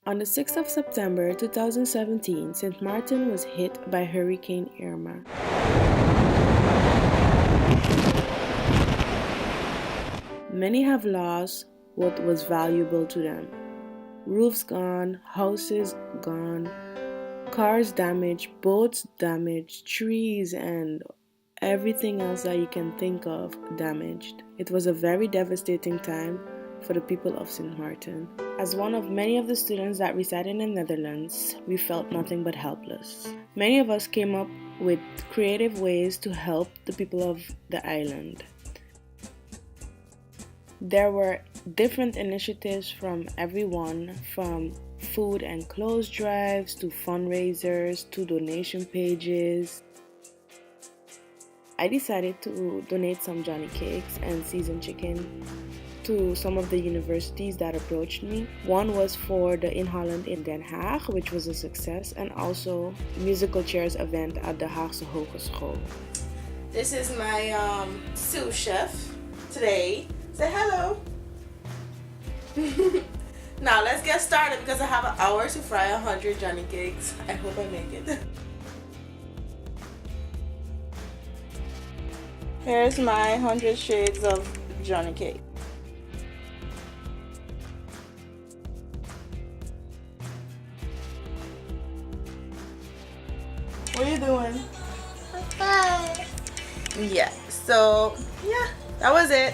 On the 6th of September 2017, Sint Maarten was hit by Hurricane Irma. Many have lost what was valuable to them. Roofs gone, houses gone, cars damaged, boats damaged, trees and everything else that you can think of damaged. It was a very devastating time for the people of Sint Maarten. As one of many of the students that reside in the Netherlands, we felt nothing but helpless. Many of us came up with creative ways to help the people of the island. There were different initiatives from everyone, from food and clothes drives to fundraisers to donation pages. I decided to donate some Johnny cakes and seasoned chicken to some of the universities that approached me. One was for the In Holland in Den Haag, which was a success, and also musical chairs event at the Haagse Hogeschool. This is my sous chef today. Say hello. Now let's get started because I have an hour to fry 100 Johnny cakes. I hope I make it. Here's my 100 shades of Johnny cake. What are you doing? Okay. Yeah, so yeah, that was it.